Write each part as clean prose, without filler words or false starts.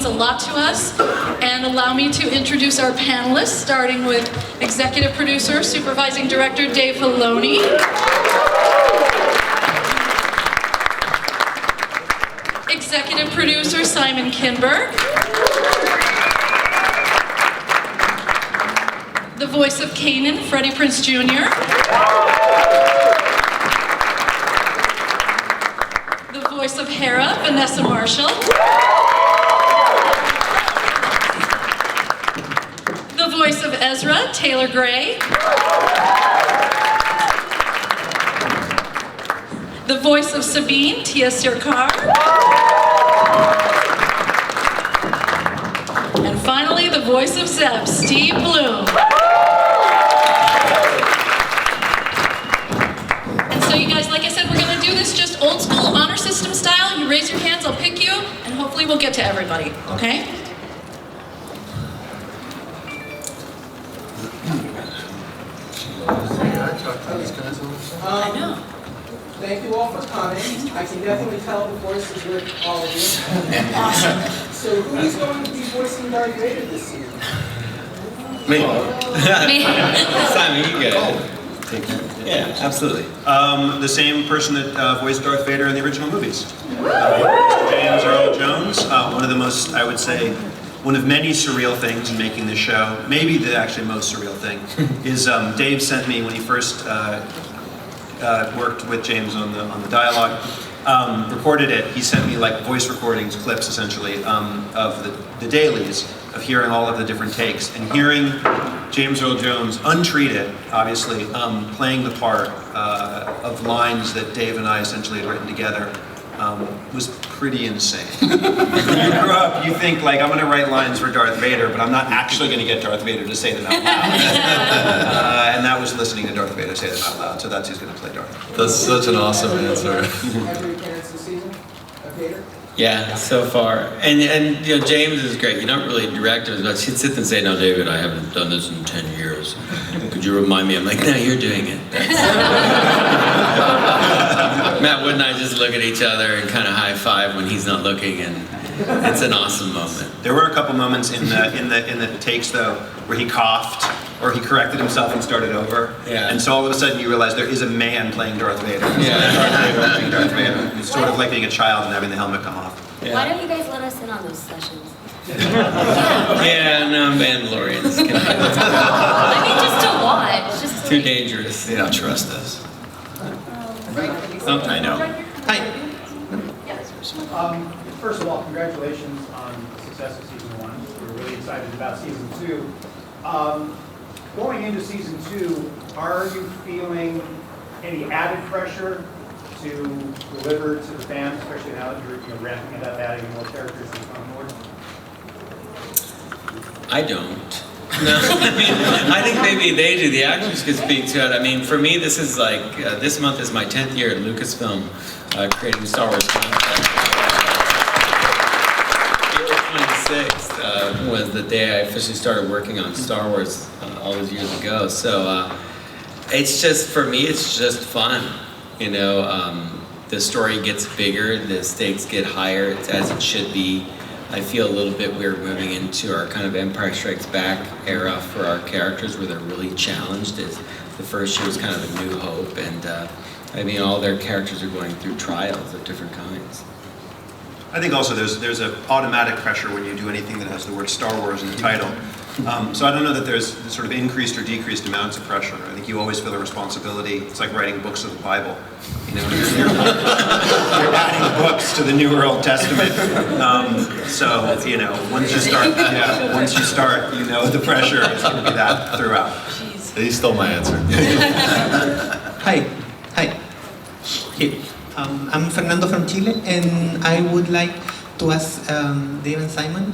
means a lot to us. And allow me to introduce our panelists, starting with Executive Producer, Supervising Director Dave Filoni. Executive Producer Simon Kinberg. The voice of Kanan, Freddie Prinze Jr. The voice of Hera, Vanessa Marshall. The voice of Ezra, Taylor Gray. The voice of Sabine, Tiya Sircar. And finally, the voice of Zeb, Steve Blum. And so you guys, like I said, we're gonna do this just old school honor system style. You raise your hands, I'll pick you, and hopefully we'll get to everybody, okay? I know. Thank you all for coming. I can definitely tell the voices with all of you. Awesome. So who is going to be voicing Darth Vader this season? Me. Me. Simon, you go. Yeah, absolutely. The same person that voiced Darth Vader in the original movies. James Earl Jones. One of the most, I would say, one of many surreal things in making this show, maybe the actually most surreal thing, is Dave sent me when he first worked with James on the dialogue, recorded it. He sent me like voice recordings, clips essentially, of the dailies, of hearing all of the different takes, and hearing James Earl Jones, untreated, obviously, playing the part of lines that Dave and I essentially had written together, was pretty insane. When you grow up, you think like, I'm going to write lines for Darth Vader, but I'm not actually going to get Darth Vader to say them out loud. And that was listening to Darth Vader say them out loud, so that's who's going to play Darth. That's such an awesome answer. Every appearance this season of Vader? Yeah, so far. And you know, James is great. You don't really direct him as much. He'd sit and say, "No, David, I haven't done this in 10 years. Could you remind me?" I'm like, "No, you're doing it." Matt Wood and I just look at each other and kind of high five when he's not looking, and it's an awesome moment. There were a couple moments in the takes though where he coughed or he corrected himself and started over. Yeah. And so all of a sudden you realize there is a man playing Darth Vader. Yeah. Darth Vader playing Darth Vader. It's sort of like being a child and having the helmet come off. Yeah. Why don't you guys let us in on those sessions? Yeah, no, Mandalorians. I mean, just to watch. Just to Too like- dangerous. They don't trust us. I know. Hi. First of all, congratulations on the success of season 1. We're really excited about season 2. Going into season 2, are you feeling any added pressure to deliver to the fans, especially now that you're ramping it up, adding more characters to come board? I don't. No, I mean, I think maybe they do. The actors could speak to it. I mean, for me, this is like, this month is my 10th year at Lucasfilm, creating Star Wars content. April 26th was the day I officially started working on Star Wars all those years ago. So it's just, for me, it's just fun. You know, the story gets bigger, the stakes get higher, it's as it should be. I feel a little bit we're moving into our kind of Empire Strikes Back era for our characters where they're really challenged. As the first year was kind of a new hope, and I mean, all their characters are going through trials of different kinds. I think also there's an automatic pressure when you do anything that has the word Star Wars in the title. So I don't know that there's sort of increased or decreased amounts of pressure. I think you always feel a responsibility. It's like writing books of the Bible. You know, you're adding books to the Newer Old Testament. So you know, once you start, you know the pressure is going to be that throughout. He stole my answer. Hi. Here. I'm Fernando from Chile, and I would like to ask Dave and Simon.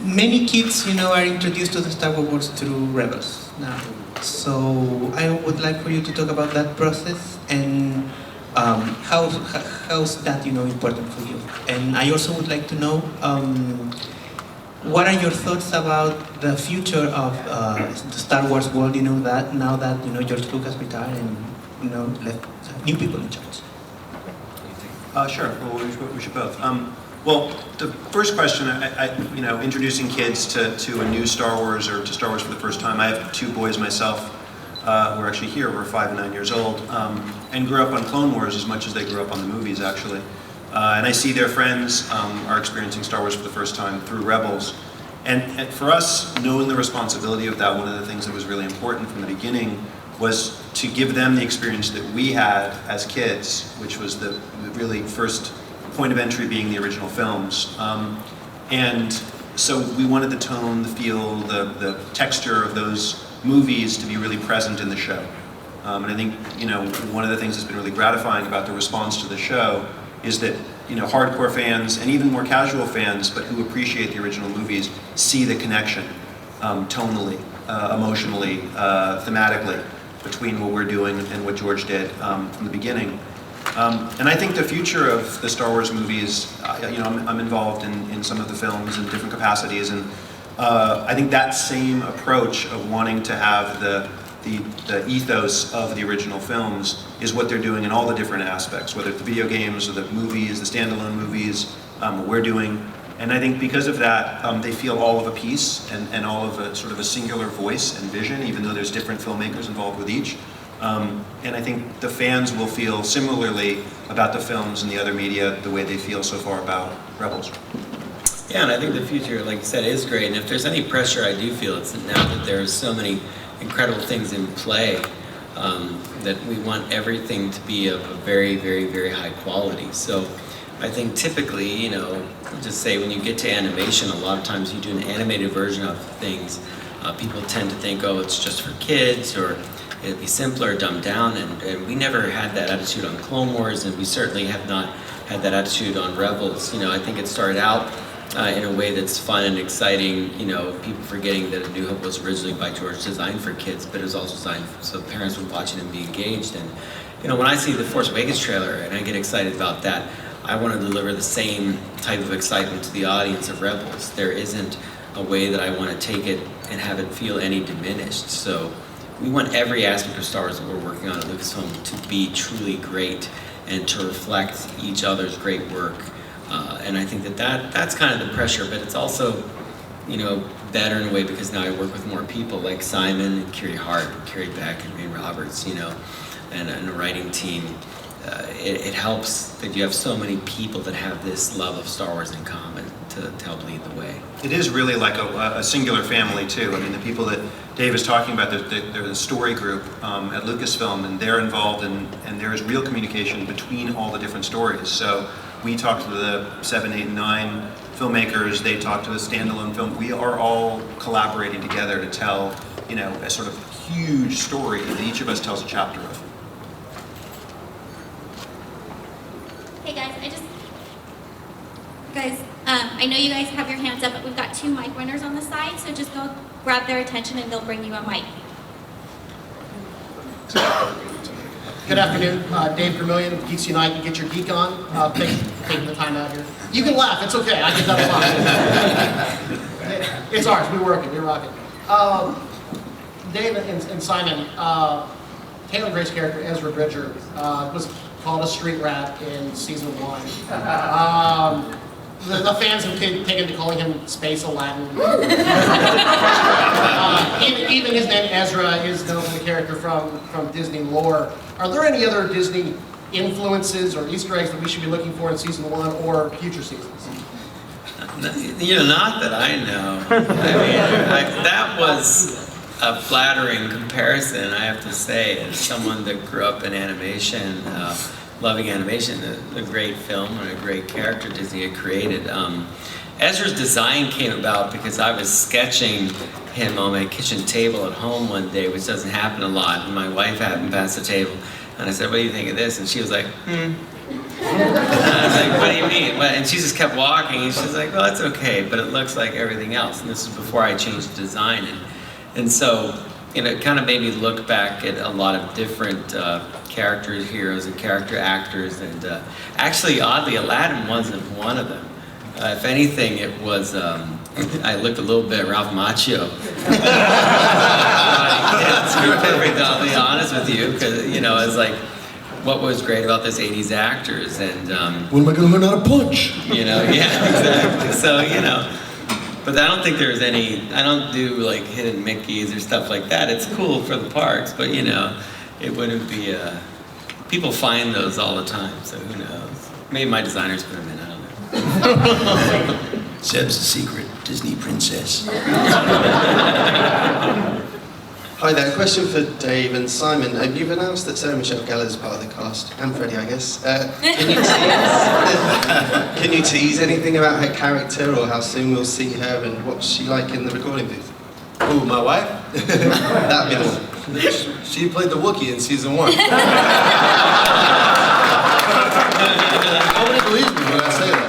Many kids, are introduced to the Star Wars world through Rebels now. So I would like for you to talk about that process and how's that, important for you. And I also would like to know what are your thoughts about the future of the Star Wars world? That now that George Lucas retired and left new people in charge. Sure. Well, we should both. Well, the first question, you know, introducing kids to a new Star Wars or to Star Wars for the first time. I have 2 boys myself who are actually here. We're 5 and 9 years old, and grew up on Clone Wars as much as they grew up on the movies, actually. And I see their friends are experiencing Star Wars for the first time through Rebels. And for us, knowing the responsibility of that, one of the things that was really important from the beginning was to give them the experience that we had as kids, which was the really first point of entry being the original films. And so we wanted the tone, the feel, the texture of those movies to be really present in the show. And I think, you know, one of the things that's been really gratifying about the response to the show is that, you know, hardcore fans and even more casual fans, but who appreciate the original movies, see the connection tonally, emotionally, thematically between what we're doing and what George did from the beginning. And I think the future of the Star Wars movies, you know, I'm involved in some of the films in different capacities, and I think that same approach of wanting to have the ethos of the original films is what they're doing in all the different aspects, whether it's the video games or the movies, the standalone movies, what we're doing. And I think because of that, they feel all of a piece and all of a sort of a singular voice and vision, even though there's different filmmakers involved with each. And I think the fans will feel similarly about the films and the other media the way they feel so far about Rebels. Yeah, and I think the future, like you said, is great. And if there's any pressure, I do feel it's now that there's so many incredible things in play, that we want everything to be of a very, very, very high quality. So I think typically, you know, just say when you get to animation, a lot of times you do an animated version of things. People tend to think, oh, it's just for kids, or it'd be simpler, dumbed down, and we never had that attitude on Clone Wars, and we certainly have not had that attitude on Rebels. You know, I think it started out in a way that's fun and exciting, you know, people forgetting that A New Hope was originally by George designed for kids, but it was also designed so parents would watch it and be engaged. And, you know, when I see the Force Awakens trailer and I get excited about that, I want to deliver the same type of excitement to the audience of Rebels. There isn't a way that I want to take it and have it feel any diminished. So we want every aspect of Star Wars that we're working on at Lucasfilm to be truly great and to reflect each other's great work. And I think that's kind of the pressure, but it's also, you know, better in a way because now I work with more people like Simon and Kiri Hart and Carrie Beck and Ray Roberts, you know, and a writing team. It helps that you have so many people that have this love of Star Wars in common to help lead the way. It is really like a singular family too. I mean, the people that Dave is talking about, they're the story group at Lucasfilm, and they're involved and there is real communication between all the different stories. So we talk to the 7, 8, and 9 filmmakers, they talk to the standalone film. We are all collaborating together to tell, you know, a sort of huge story that each of us tells a chapter of. Hey guys, I know you guys have your hands up, but we've got 2 mic runners on the side, so just go grab their attention and they'll bring you a mic. Good afternoon, Dave Vermillion of Geeks Unite. Get your geek on. Taking the time out here. You can laugh, it's okay. I get that a lot. It's ours. We work it. We rock it. Dave and Simon, Taylor Gray's character Ezra Bridger was called a street rat in season 1. The fans have taken to calling him Space Aladdin. Even his name Ezra is known for the character from Disney lore. Are there any other Disney influences or Easter eggs that we should be looking for in season 1 or future seasons? You know, not that I know. I mean, that was a flattering comparison, I have to say, as someone that grew up in animation, loving animation, a great film and a great character Disney had created. Ezra's design came about because I was sketching him on my kitchen table at home one day, which doesn't happen a lot, and my wife happened past the table, and I said, "What do you think of this?" And she was like, And I was like, "What do you mean?" And she just kept walking, and she's like, "Well, it's okay, but it looks like everything else." And this is before I changed the design, and so, you know, it kind of made me look back at a lot of different characters, heroes, and character actors, and actually, oddly, Aladdin wasn't one of them. If anything, it was, I looked a little bit Ralph Macchio. To be perfectly honest with you, because, you know, it's like, what was great about this 80s actors, and When am I gonna learn how to punch? you know, yeah, exactly. So, you know, but I don't think there's any, I don't do like hidden Mickeys or stuff like that. It's cool for the parks, but you know, it wouldn't be, people find those all the time, so who knows? Maybe my designers put them in, I don't know. Seb's the secret Disney princess. Hi there, question for Dave and Simon. You've announced that Sarah Michelle Gellar is part of the cast, and Freddie, I guess. Can you tease anything about her character, or how soon we'll see her, and what's she like in the recording booth? Ooh, my wife? That'd be the one. She played the Wookiee in season 1. Nobody believes me when I say that.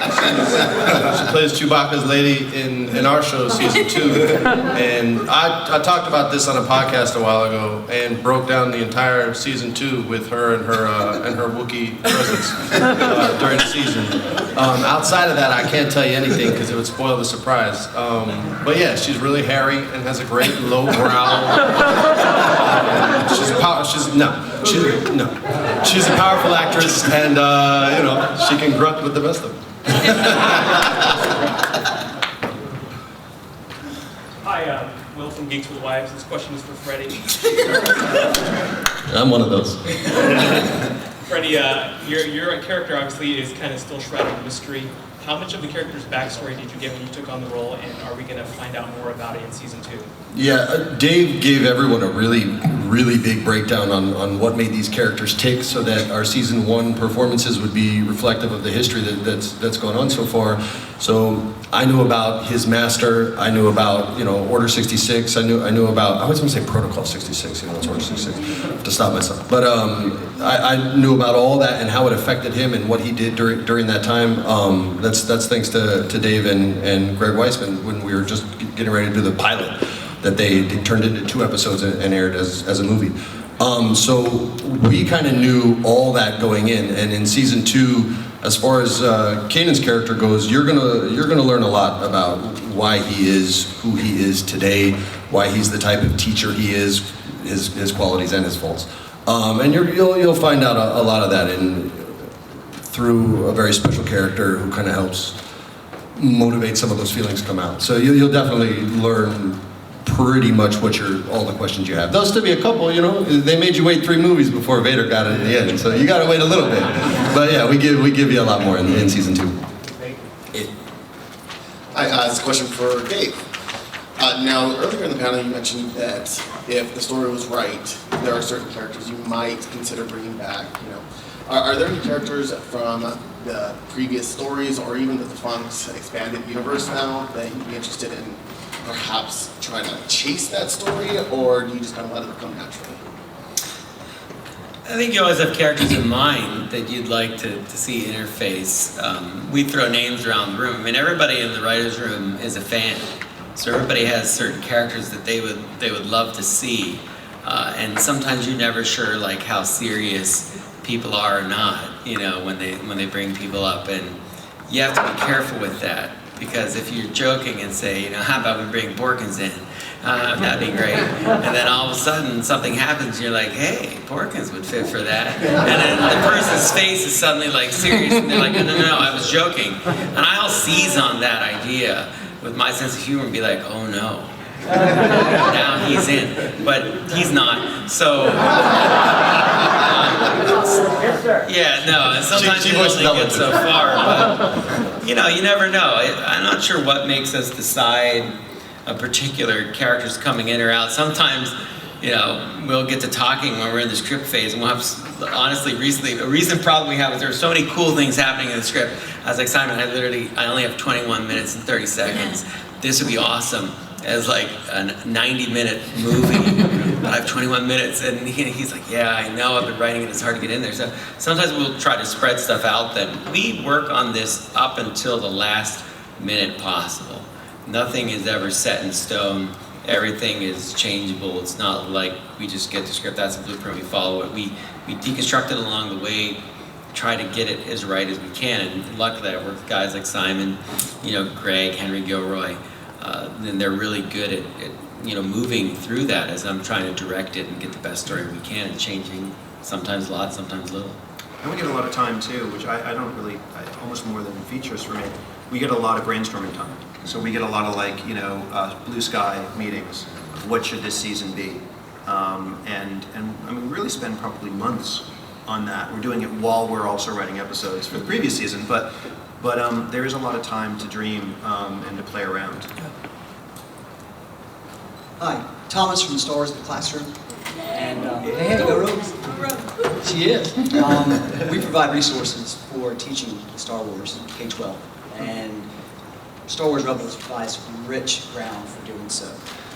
She plays Chewbacca's lady in our show, season 2. And I talked about this on a podcast a while ago and broke down the entire season 2 with her and her Wookiee presence during the season. Outside of that, I can't tell you anything because it would spoil the surprise. But yeah, she's really hairy and has a great low growl. She's a powerful actress, and you know, she can grunt with the best of them. Hi, Will from Geeks with Wives. This question is for Freddie. I'm one of those. Freddie, your character obviously is kind of still shrouded in mystery. How much of the character's backstory did you get when you took on the role, and are we going to find out more about it in season 2? Yeah, Dave gave everyone a really big breakdown on what made these characters tick, so that our season 1 performances would be reflective of the history that's gone on so far. So I knew about his master. I knew about, you know, Order 66. I knew about, I was going to say Protocol 66. You know, it's Order 66. I have to stop myself. But I knew about all that and how it affected him and what he did during that time. That's thanks to Dave and Greg Weisman when we were just getting ready to do the pilot that they turned into 2 episodes and aired as a movie. So we kind of knew all that going in, and in season 2, as far as Kanan's character goes, you're gonna learn a lot about why he is who he is today, why he's the type of teacher he is, his qualities and his faults, and you'll find out a lot of that through a very special character who kind of helps motivate some of those feelings to come out. So you'll definitely learn pretty much all the questions you have. There'll still be a couple, you know. They made you wait 3 movies before Vader got it at the end, so you got to wait a little bit. But yeah, we give you a lot more in season 2. Hi, this is a question for Dave. Now, earlier in the panel, you mentioned that if the story was right, there are certain characters you might consider bringing back. You know, are there any characters from the previous stories, or even the defunct expanded universe now, that you'd be interested in perhaps trying to chase that story, or do you just kind of let it come naturally? I think you always have characters in mind that you'd like to see interface. We throw names around the room. I mean, everybody in the writer's room is a fan. So everybody has certain characters that they would love to see. And sometimes you're never sure like how serious people are or not, you know, when they bring people up. And you have to be careful with that. Because if you're joking and say, you know, how about we bring Porkins in? That'd be great. And then all of a sudden something happens and you're like, hey, Porkins would fit for that. And then the person's face is suddenly like serious and they're like, no, I was joking. And I'll seize on that idea with my sense of humor and be like, oh no. Now he's in. But he's not. So yeah, no, and sometimes you only get so far, but you know, you never know. I'm not sure what makes us decide a particular character's coming in or out. Sometimes, you know, we'll get to talking when we're in the script phase, and we'll have, honestly, recently, a recent problem we have is there are so many cool things happening in the script. I was like, Simon, I only have 21 minutes and 30 seconds. This would be awesome as like a 90-minute movie, but I have 21 minutes, and he's like, yeah, I know, I've been writing it, it's hard to get in there. So sometimes we'll try to spread stuff out. That we work on this up until the last minute possible. Nothing is ever set in stone. Everything is changeable. It's not like we just get the script, that's a blueprint, we follow it. We deconstruct it along the way, try to get it as right as we can, and luckily I work with guys like Simon, you know, Greg, Henry Gilroy, and they're really good at you know, moving through that as I'm trying to direct it and get the best story we can, and changing sometimes a lot, sometimes little. And we get a lot of time too, which I don't really, almost more than features for me. We get a lot of brainstorming time. So we get a lot of blue sky meetings. What should this season be? And I mean, we really spend probably months on that. We're doing it while we're also writing episodes for the previous season, but there is a lot of time to dream and to play around. Hi, Thomas from Star Wars: The Classroom. And hey, go Rogues. She is. We provide resources for teaching Star Wars K-12, and Star Wars Rebels provides rich ground for doing so.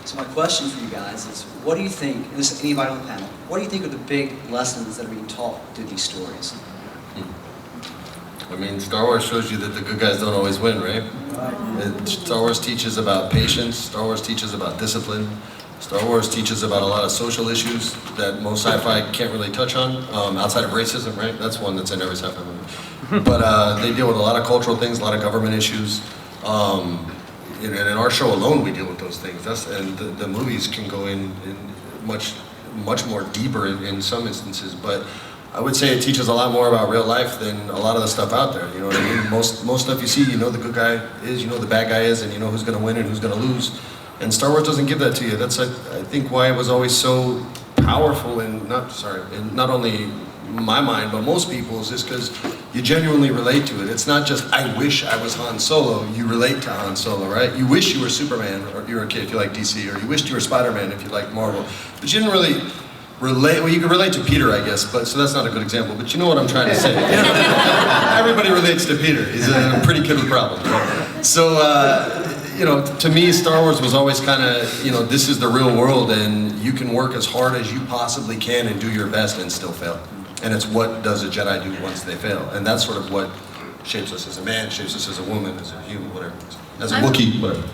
So my question for you guys is, what do you think, and this is anybody on the panel, what do you think are the big lessons that are being taught through these stories? I mean, Star Wars shows you that the good guys don't always win, right? Star Wars teaches about patience, Star Wars teaches about discipline, Star Wars teaches about a lot of social issues that most sci-fi can't really touch on, outside of racism, right? That's one that's in every sci-fi movie. But they deal with a lot of cultural things, a lot of government issues. And in our show alone, we deal with those things. And the movies can go in much more deeper in some instances. But I would say it teaches a lot more about real life than a lot of the stuff out there. You know what I mean? Most stuff you see, you know the good guy is, you know the bad guy is, and you know who's going to win and who's going to lose. And Star Wars doesn't give that to you. That's I think why it was always so powerful in not only my mind but most people's, is because you genuinely relate to it. It's not just I wish I was Han Solo. You relate to Han Solo, right? You wish you were Superman, or you were a kid if you like DC, or you wished you were Spider-Man if you like Marvel. But you didn't really relate. Well, you could relate to Peter, I guess, but so that's not a good example. But you know what I'm trying to say. Everybody relates to Peter. He's a pretty kid with problems. Right? So. To me, Star Wars was always kind of, this is the real world, and you can work as hard as you possibly can and do your best and still fail. And it's what does a Jedi do once they fail. And that's sort of what shapes us as a man, shapes us as a woman, as a human, whatever. As a Wookiee, whatever.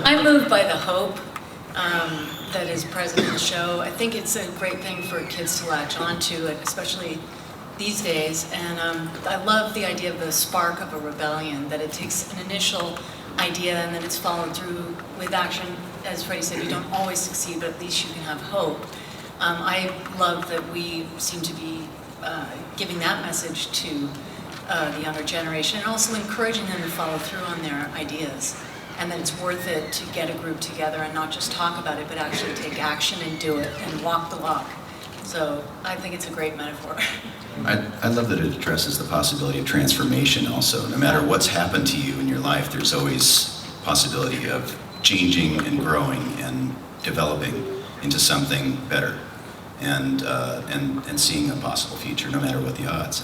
I'm moved by the hope that is present in the show. I think it's a great thing for kids to latch onto, especially these days. And I love the idea of the spark of a rebellion, that it takes an initial idea and then it's followed through with action. As Freddie said, you don't always succeed, but at least you can have hope. I love that we seem to be giving that message to the younger generation, and also encouraging them to follow through on their ideas, and that it's worth it to get a group together and not just talk about it, but actually take action and do it and walk the walk. So I think it's a great metaphor. I love that it addresses the possibility of transformation also. No matter what's happened to you in your life, there's always possibility of changing and growing and developing into something better, and seeing a possible future no matter what the odds.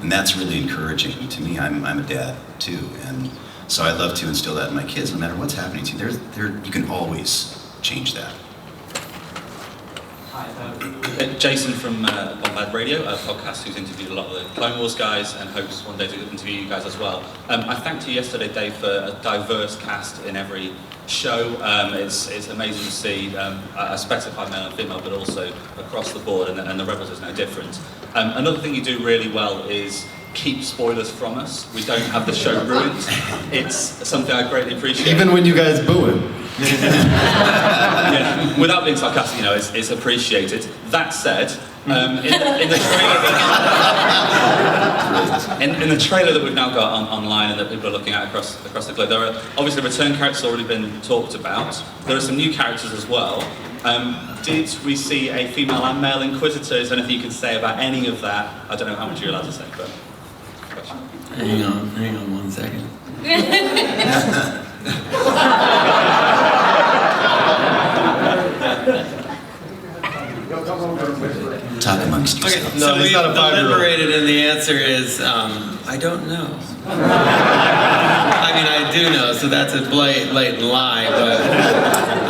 And that's really encouraging to me. I'm a dad too, and so I love to instill that in my kids. No matter what's happening to you, you can always change that. Hi, Jason from Bombad Radio, a podcast who's interviewed a lot of the Clone Wars guys and hopes one day to interview you guys as well. I thanked you yesterday, Dave, for a diverse cast in every show. It's amazing to see a specified male and female, but also across the board, and the Rebels is no different. Another thing you do really well is keep spoilers from us. We don't have the show ruined. It's something I greatly appreciate. Even when you guys boo it. Yeah, without being sarcastic, it's appreciated. That said, in the trailer that we've now got online and that people are looking at across the globe, there are obviously return characters already been talked about. There are some new characters as well. Did we see a female and male Inquisitor? Is there anything you can say about any of that? I don't know how much you're allowed to say, but... Hang on 1 second. Talk amongst yourselves. So we've deliberated, and the answer is, I don't know. I mean, I do know, so that's a blatant lie, but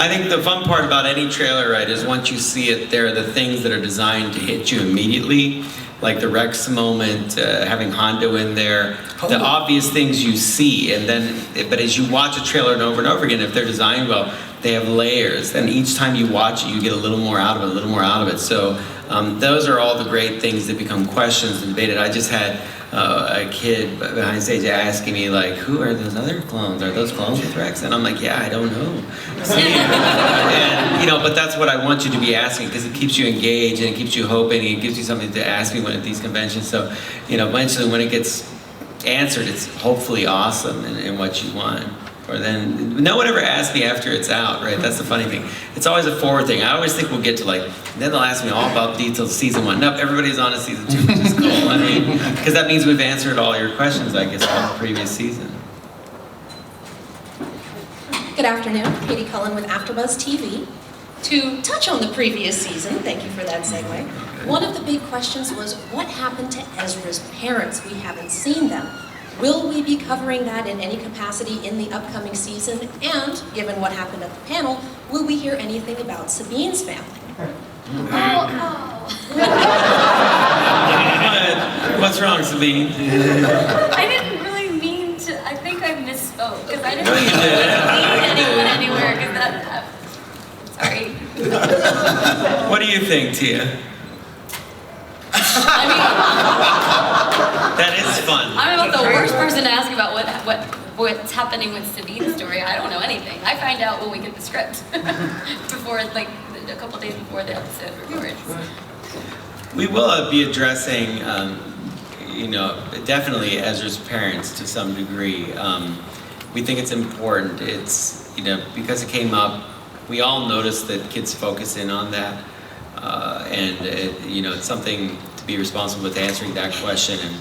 I think the fun part about any trailer, right, is once you see it, there are the things that are designed to hit you immediately, like the Rex moment, having Hondo in there, the obvious things you see, and then, but as you watch a trailer over and over again, if they're designed well, they have layers, and each time you watch it, you get a little more out of it, a little more out of it. So those are all the great things that become questions and debated. I just had a kid behind stage asking me like, who are those other clones? Are those clones with Rex? And I'm like, yeah, I don't know. And, you know, but that's what I want you to be asking, because it keeps you engaged and it keeps you hoping, and it gives you something to ask me when at these conventions. So, you know, eventually when it gets answered, it's hopefully awesome and what you want. Or then, no one ever asks me after it's out, right? That's the funny thing. It's always a forward thing. I always think we'll get to like, then they'll ask me all about details of season 1. Nope, everybody's on to season 2, which is cool. I mean, because that means we've answered all your questions, I guess, from the previous season. Good afternoon, Katie Cullen with AfterBuzz TV. To touch on the previous season, thank you for that segue, one of the big questions was, what happened to Ezra's parents? We haven't seen them. Will we be covering that in any capacity in the upcoming season? And, given what happened at the panel, will we hear anything about Sabine's family? What's wrong, Sabine? I didn't really mean to. I think I misspoke because I didn't mean anyone anywhere. Because that. Sorry. What do you think, Tiya? That is fun. I'm about the worst person to ask about what's happening with Sabine's story. I don't know anything. I find out when we get the script before, like a couple days before the episode records. We will be addressing, you know, definitely Ezra's parents to some degree. We think it's important. It's, you know, because it came up, we all noticed that kids focus in on that. You know, it's something to be responsible with answering that question. And,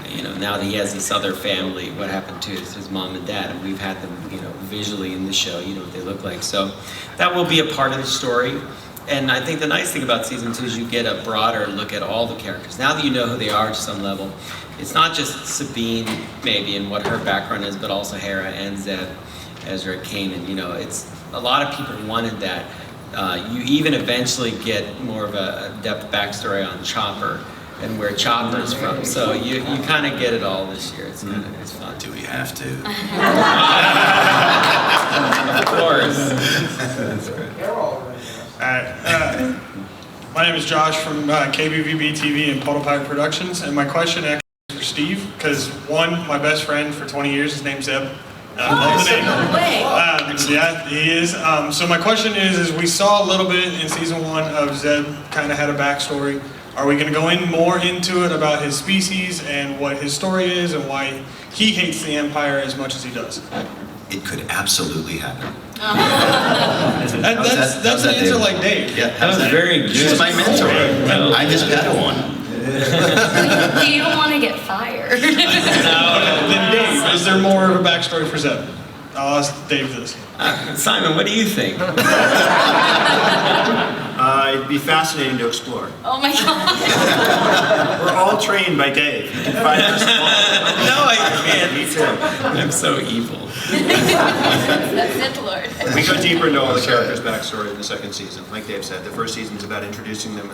you know, now that he has this other family, what happened to his mom and dad? And we've had them, you know, visually in the show, you know what they look like. So that will be a part of the story. And I think the nice thing about season 2 is you get a broader look at all the characters. Now that you know who they are to some level, it's not just Sabine, maybe, and what her background is, but also Hera and Zeb, Ezra, Kanan. You know, it's a lot of people wanted that. You even eventually get more of a depth backstory on Chopper and where Chopper is from. So you kind of get it all this year. It's kind of, it's fun. Do we have to? Of course. That's great. My name is Josh from KBVB TV and Protopie Productions, and my question actually is for Steve, because one, my best friend for 20 years, his name's Zeb. I love the name. Yeah, he is. So my question is we saw a little bit in season 1 of Zeb kind of had a backstory. Are we going to go in more into it about his species and what his story is and why he hates the Empire as much as he does? It could absolutely happen. That's an answer like Dave. Yeah, that was very good. He's my mentor. I'm his Padawan. You don't want to get fired. Then Dave, is there more of a backstory for Zeb? I'll ask Dave this. Simon, what do you think? It'd be fascinating to explore. Oh my God. We're all trained by Dave. You can find us all. No, I can't. Me too. I'm so evil. That's Sith Lord. We go deeper into all the characters' backstory in the second season. Like Dave said, the first season is about introducing them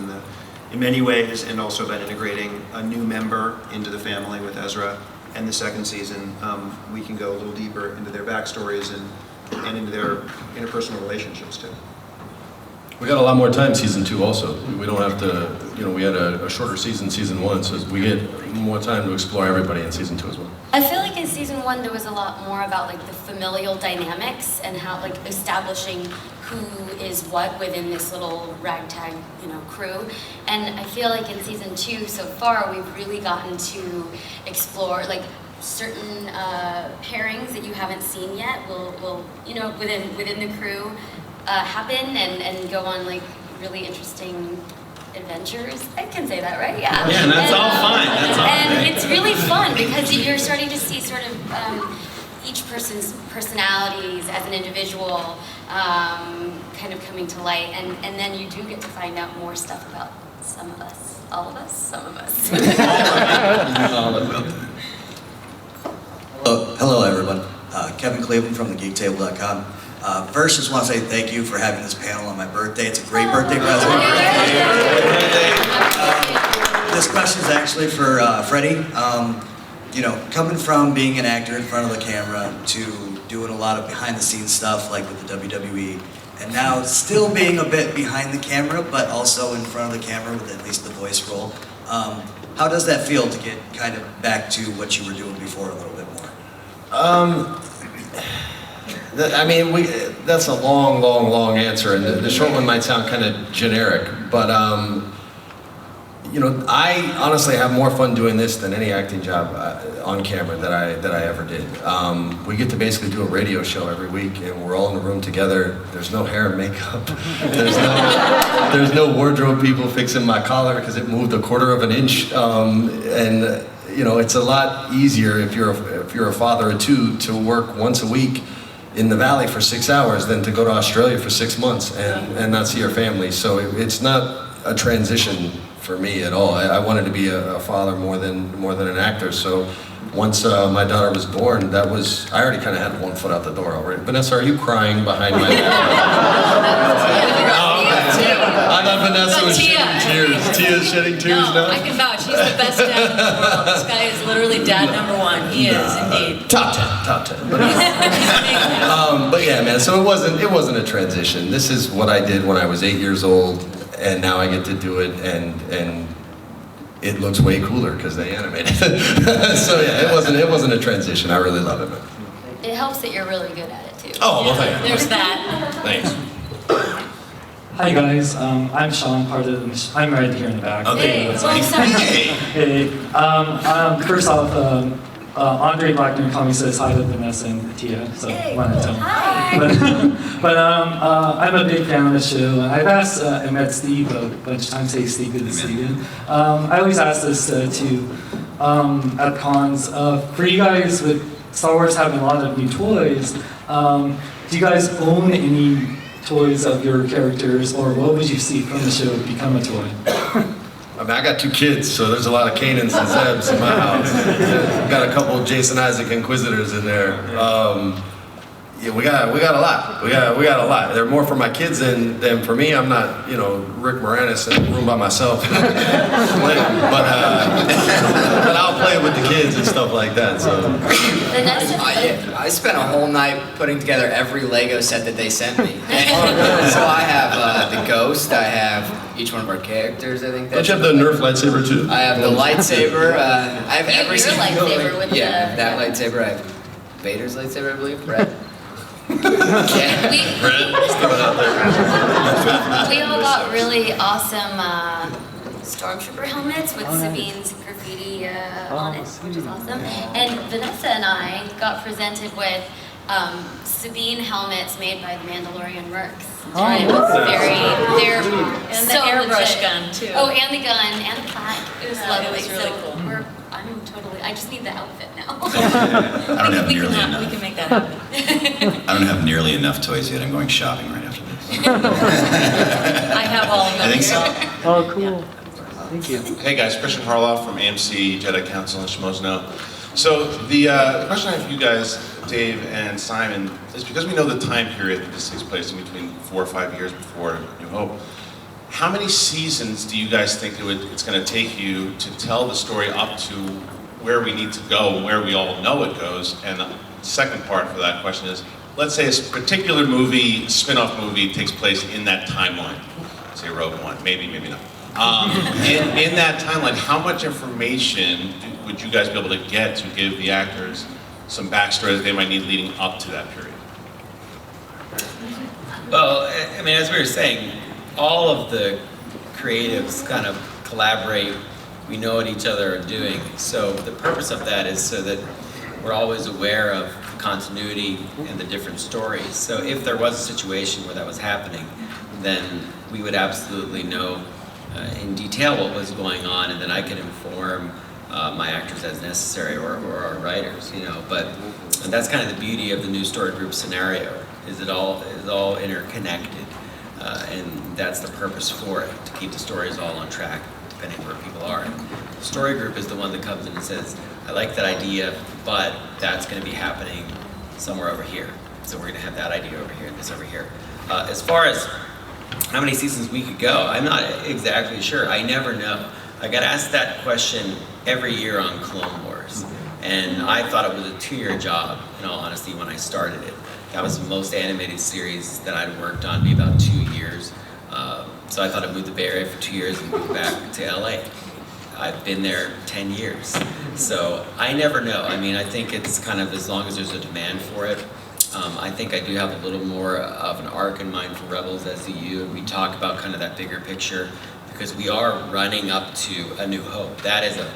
in many ways, and also about integrating a new member into the family with Ezra. And the second season, we can go a little deeper into their backstories and into their interpersonal relationships too. We got a lot more time season 2 also. We don't have to, you know, we had a shorter season 1, so we get more time to explore everybody in season 2 as well. I feel like in season 1 there was a lot more about like the familial dynamics and how like establishing who is what within this little ragtag, you know, crew. And I feel like in season 2 so far we've really gotten to explore like certain pairings that you haven't seen yet will you know, within the crew happen and go on like really interesting adventures. I can say that, right? Yeah. Yeah, and that's all fine. That's all and great. it's really fun because you're starting to see sort of each person's personalities as an individual kind of coming to light, and then you do get to find out more stuff about some of us. All of us? Some of us. All of them. Hello everyone. Kevin Cleveland from thegeektable.com. First, just want to say thank you for having this panel on my birthday. It's a great birthday present. This question is actually for Freddie. You know, coming from being an actor in front of the camera to doing a lot of behind-the-scenes stuff like with the WWE, and now still being a bit behind the camera, but also in front of the camera with at least the voice role. How does that feel to get kind of back to what you were doing before a little bit more? That's a long answer, and the short one might sound kind of generic, but I honestly have more fun doing this than any acting job on camera that I ever did. We get to basically do a radio show every week, and we're all in the room together. There's no hair and makeup. There's no wardrobe people fixing my collar because it moved a quarter of an inch, and it's a lot easier if you're a father of two to work once a week in the Valley for 6 hours than to go to Australia for 6 months and not see your family. So it's not a transition for me at all. I wanted to be a father more than an actor. So once my daughter was born, I already kind of had one foot out the door already. Vanessa, are you crying behind my back? I thought Vanessa was shedding tears. Tiya's shedding tears now? I can vouch. He's the best dad in the world. This guy is literally dad number one. He is indeed. Top 10. But yeah, man, so it wasn't a transition. This is what I did when I was 8 years old, and now I get to do it, and it looks way cooler because they animated it. So yeah, it wasn't a transition. I really love it, man. It helps that you're really good at it too. Oh, well, thank you. There's that. Thanks. Hi guys, I'm Sean, part of the I'm right here in the back. Okay, Hey. First off, Andre Blackman Comics says hi to Vanessa and Tiya, so I wanted to tell him. But I'm a big fan of the show. I've asked, I met Steve a bunch of times. Hey Steve, good to see you. I always ask this at cons. For you guys, with Star Wars having a lot of new toys, do you guys own any toys of your characters, or what would you see from the show become a toy? I got 2 kids, so there's a lot of Kanans and Zebs in my house. Got a couple of Jason Isaac Inquisitors in there. Yeah, we got a lot. We got a lot. They're more for my kids than for me. I'm not, Rick Moranis in a room by myself. But I'll play with the kids and stuff like that. So. I spent a whole night putting together every Lego set that they sent me. So I have the Ghost. I have each one of our characters. I think. Don't you have the Nerf lightsaber too? I have the lightsaber. I have every your lightsaber with that lightsaber. I have Vader's lightsaber, I believe. Red. We all got really awesome stormtrooper helmets with Sabine's graffiti on it, which is awesome. And Vanessa and I got presented with Sabine helmets made by the Mandalorian Works. And it was they're And the so airbrush legit. gun, too. Oh, and the gun, and the plaque. It was lovely. It was really cool. I just need the outfit now. I don't have nearly enough. We can make that happen. I don't have nearly enough toys yet. I'm going shopping right after this. I have all of them. I think so. Oh, cool. Thank you. Hey guys, Christian Harloff from AMC Jedi Council in Schmozno. So the question I have for you guys, Dave and Simon, is because we know the time period that this takes place in between 4 or 5 years before New Hope. How many seasons do you guys think it's going to take you to tell the story up to where we need to go and where we all know it goes? And the second part for that question is, let's say a particular movie, spin-off movie, takes place in that timeline. Say Rogue One, maybe not. In that timeline, how much information would you guys be able to get to give the actors some backstory that they might need leading up to that period? Well, I mean, as we were saying, all of the creatives kind of collaborate. We know what each other are doing. So the purpose of that is so that we're always aware of continuity in the different stories. So if there was a situation where that was happening, then we would absolutely know in detail what was going on, and then I could inform my actors as necessary, or our writers, But that's kind of the beauty of the new story group scenario, is it all interconnected. And that's the purpose for it, to keep the stories all on track, depending where people are. The story group is the one that comes in and says, I like that idea, but that's going to be happening somewhere over here. So we're going to have that idea over here and this over here. As far as how many seasons we could go, I'm not exactly sure. I never know. I got asked that question every year on Clone Wars. And I thought it was a 2-year job, in all honesty, when I started it. That was the most animated series that I'd worked on, be about 2 years. So I thought I'd move to the Bay Area for 2 years and move back to LA. I've been there 10 years. So I never know. I mean, I think it's kind of as long as there's a demand for it. I think I do have a little more of an arc in mind for Rebels as do you, and we talk about kind of that bigger picture because we are running up to A New Hope. That is a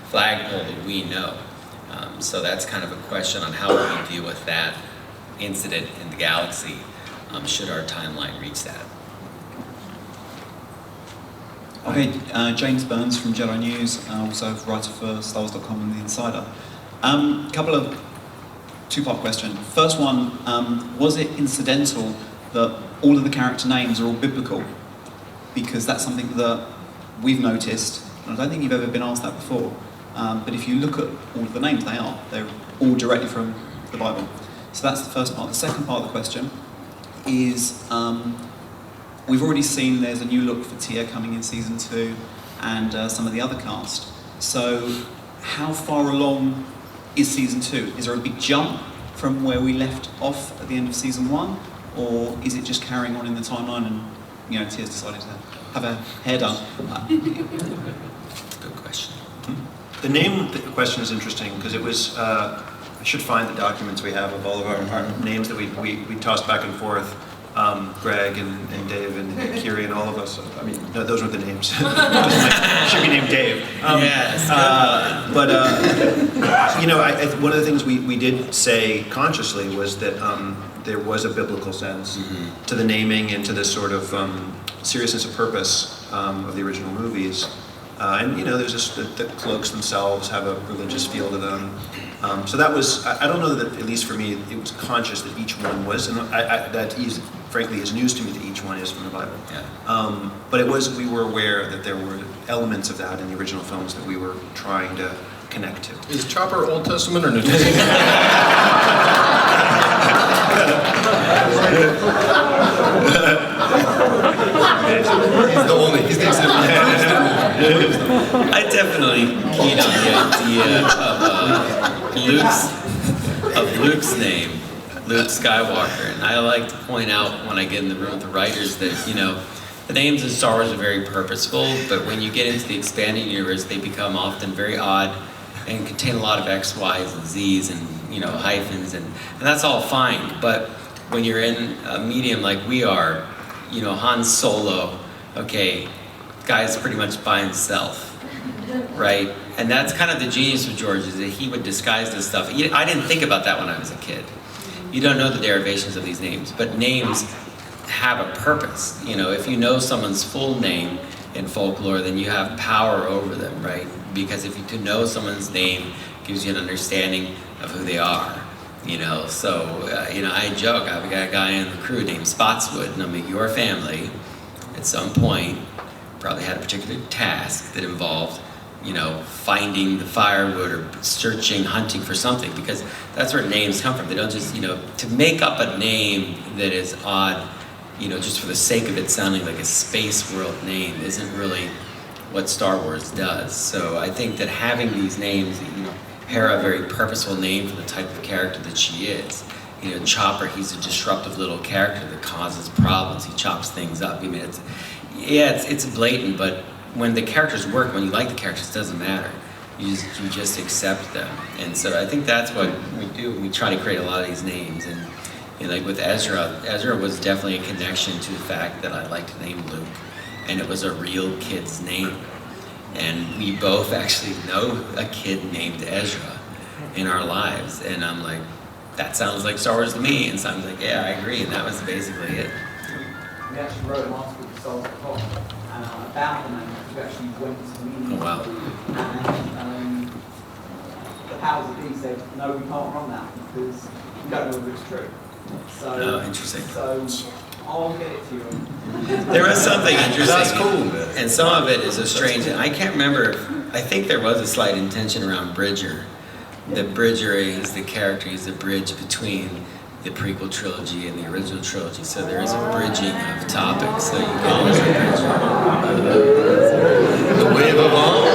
flagpole that we know. So that's kind of a question on how we deal with that incident in the galaxy should our timeline reach that. Okay, James Burns from Jedi News, also writer for StarWars.com and The Insider. Couple of two-part question. First one, was it incidental that all of the character names are all biblical? Because that's something that we've noticed, and I don't think you've ever been asked that before. But if you look at all of the names, they're all directly from the Bible. So that's the first part. The second part of the question is, we've already seen there's a new look for Tiya coming in season 2 and some of the other cast. So how far along is season 2? Is there a big jump from where we left off at the end of season 1? Or is it just carrying on in the timeline and, you know, Tiya's decided to have her hair done? Good question. The name question is interesting because it was, I should find the documents we have of all of our names that we tossed back and forth. Greg and Dave and Kiri and all of us. I mean, no, those weren't the names. Should be named Dave. Yes. But you know, one of the things we did say consciously was that there was a biblical sense to the naming and to the sort of seriousness of purpose of the original movies. And you know, there's just the cloaks themselves have a religious feel to them. So that was, I don't know that, at least for me, it was conscious that each one was, and that is, frankly, is news to me that each one is from the Bible. Yeah. But it was, we were aware that there were elements of that in the original films that we were trying to connect to. Is Chopper Old Testament or New Testament? He's the only. He's the exception. I definitely keyed on the idea of Luke's name, Luke Skywalker, and I like to point out when I get in the room with the writers that, you know, the names in Star Wars are very purposeful, but when you get into the expanding universe, they become often very odd and contain a lot of X, Y's, and Z's, and, you know, hyphens, and that's all fine. But when you're in a medium like we are, you know, Han Solo, okay, guy's pretty much by himself, right? And that's kind of the genius of George, is that he would disguise this stuff. I didn't think about that when I was a kid. You don't know the derivations of these names, but names have a purpose. You know, if you know someone's full name in folklore, then you have power over them, right? Because if you to know someone's name gives you an understanding of who they are, you know. So, you know, I joke, I've got a guy in the crew named Spotswood, and I mean, your family, at some point, probably had a particular task that involved, you know, finding the firewood or searching, hunting for something, because that's where names come from. They don't just, you know, to make up a name that is odd, you know, just for the sake of it sounding like a space world name isn't really what Star Wars does. So I think that having these names, you know, Hera, a very purposeful name for the type of character that she is. You know, Chopper, he's a disruptive little character that causes problems. He chops things up. I mean, it's blatant, but when the characters work, when you like the characters, it doesn't matter. You just accept them. And so I think that's what we do. We try to create a lot of these names. And you know, like with Ezra was definitely a connection to the fact that I liked to name Luke. And it was a real kid's name. And we both actually know a kid named Ezra in our lives. And I'm like, that sounds like Star Wars to me. And so I'm like, yeah, I agree. And that was basically it. We actually wrote an article for StarWars.com about the name. We actually went to the meeting. Oh, wow. And the powers that be said, no, we can't run that because we don't know whether it's true. So, oh, interesting. So I'll get it to you. There was something interesting. That's cool, man. And some of it is a strange, I can't remember, I think there was a slight intention around Bridger. That Bridger is the character, he's the bridge between the prequel trilogy and the original trilogy. So there is a bridging of topics. So you can use a bridge. The wave of all.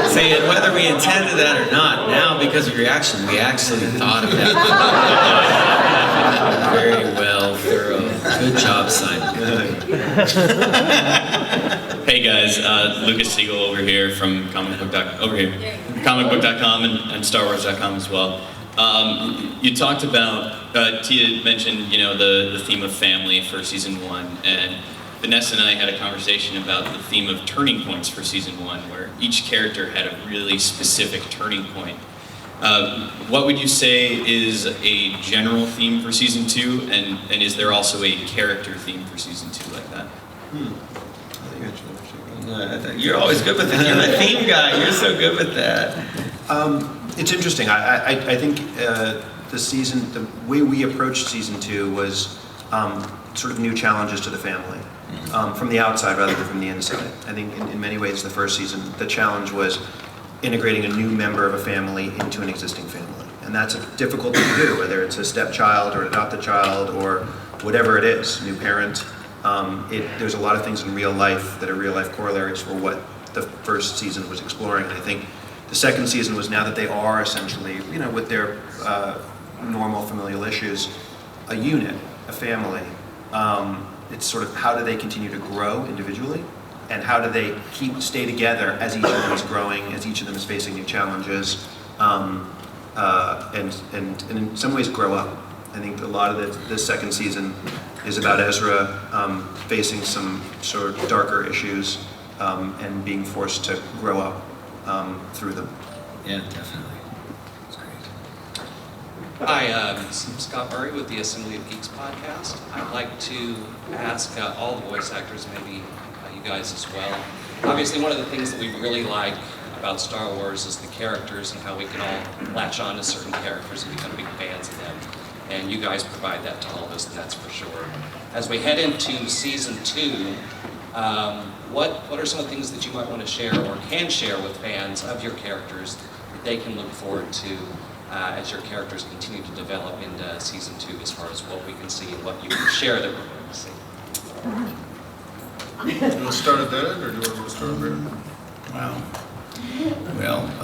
Saying whether we intended that or not, now because of your reaction, we actually thought of that. Very well, thorough. Good job, Simon. Hey guys, Lucas Siegel over here from comicbook.com and StarWars.com as well. You talked about, Tiya mentioned, the theme of family for season 1, and Vanessa and I had a conversation about the theme of turning points for season 1, where each character had a really specific turning point. What would you say is a general theme for season 2, and is there also a character theme for season 2 like that? You're always good with it. You're the theme guy. You're so good with that. It's interesting. I think the way we approached season 2 was sort of new challenges to the family from the outside rather than from the inside. I think in many ways the first season, the challenge was integrating a new member of a family into an existing family. And that's a difficult thing to do, whether it's a stepchild or an adopted child or whatever it is, new parent. There's a lot of things in real life that are real life corollaries for what the first season was exploring. And I think the second season was, now that they are essentially, with their normal familial issues, a unit, a family. It's sort of how do they continue to grow individually, and how do they stay together as each of them is growing, as each of them is facing new challenges, and in some ways grow up. I think a lot of the second season is about Ezra facing some sort of darker issues and being forced to grow up through them. Yeah, definitely. Hi, I'm Scott Murray with the Assembly of Geeks podcast. I'd like to ask all the voice actors, maybe you guys as well. Obviously, one of the things that we really like about Star Wars is the characters and how we can all latch on to certain characters and become big fans of them. And you guys provide that to all of us, and that's for sure. As we head into season 2, what are some of the things that you might want to share or can share with fans of your characters that they can look forward to as your characters continue to develop into season 2, as far as what we can see and what you can share that we're going to see? Do you want to start at that end, or do you want to start over here? Wow. Well, I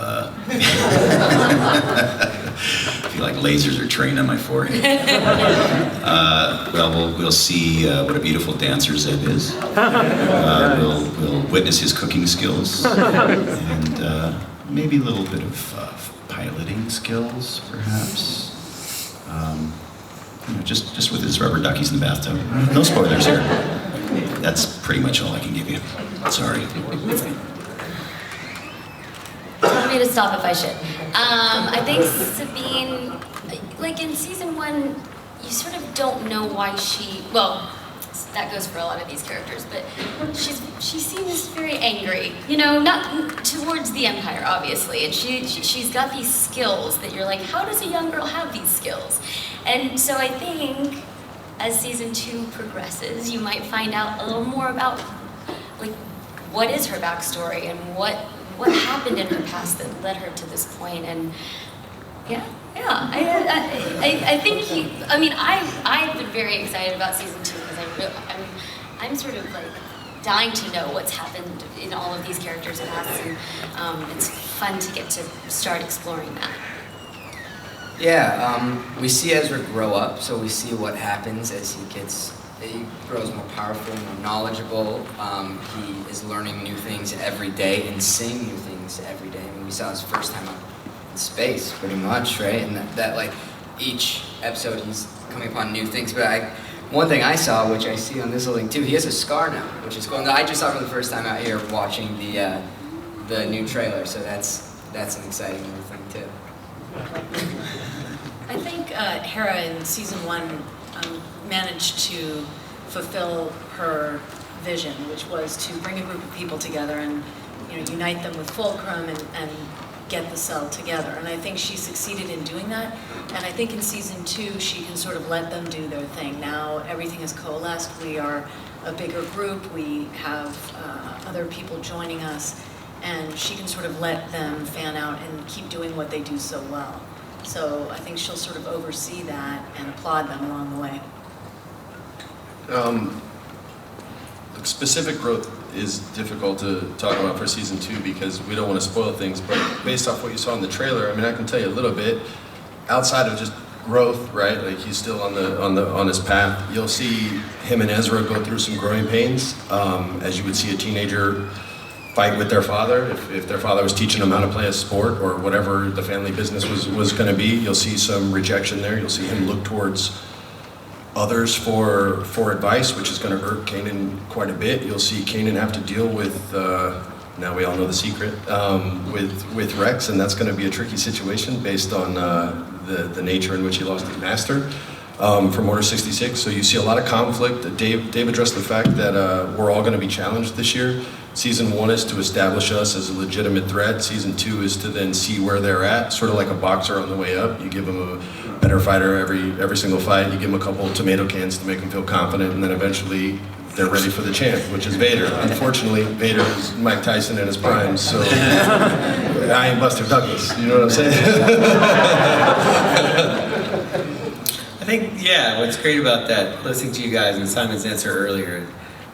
feel like lasers are trained on my forehead. We'll see what a beautiful dancer Zeb is. We'll witness his cooking skills, and maybe a little bit of piloting skills, perhaps. Just with his rubber duckies in the bathtub. No spoilers here. That's pretty much all I can give you. Sorry. Tell me to stop if I should. I think Sabine, like in season 1, you sort of don't know why that goes for a lot of these characters, but she seems very angry, not towards the Empire, obviously, and she's got these skills that you're like, how does a young girl have these skills? And so I think as season 2 progresses, you might find out a little more about, like, what is her backstory and what happened in her past that led her to this point. And I think I've been very excited about season 2 because I'm sort of like dying to know what's happened in all of these characters' pasts, and it's fun to get to start exploring that. Yeah, we see Ezra grow up, so we see what happens as he grows more powerful, more knowledgeable. He is learning new things every day and seeing new things every day. I mean, we saw his first time out in space, pretty much, right? And that like each episode he's coming upon new things. But one thing I saw, which I see on this link too, he has a scar now, which is cool. I just saw it for the first time out here watching the new trailer, so that's an exciting new thing too. I think Hera in season 1 managed to fulfill her vision, which was to bring a group of people together and unite them with Fulcrum and get the cell together. And I think she succeeded in doing that. And I think in season 2, she can sort of let them do their thing. Now everything is coalesced. We are a bigger group. We have other people joining us. And she can sort of let them fan out and keep doing what they do so well. So I think she'll sort of oversee that and applaud them along the way. Specific growth is difficult to talk about for season 2 because we don't want to spoil things, but based off what you saw in the trailer, I can tell you a little bit. Outside of just growth, right? Like he's still on his path. You'll see him and Ezra go through some growing pains, as you would see a teenager fight with their father. If their father was teaching them how to play a sport or whatever the family business was going to be, you'll see some rejection there. You'll see him look towards others for advice, which is going to irk Kanan quite a bit. You'll see Kanan have to deal with, now we all know the secret, with Rex, and that's going to be a tricky situation based on the nature in which he lost his master from Order 66. So you see a lot of conflict. Dave addressed the fact that we're all going to be challenged this year. Season 1 is to establish us as a legitimate threat. Season 2 is to then see where they're at, sort of like a boxer on the way up. You give them a better fighter every single fight. You give them a couple of tomato cans to make them feel confident, and then eventually they're ready for the champ, which is Vader. Unfortunately, Vader is Mike Tyson in his prime, so I ain't Buster Douglas. You know what I'm saying? I think, yeah, what's great about that, listening to you guys and Simon's answer earlier,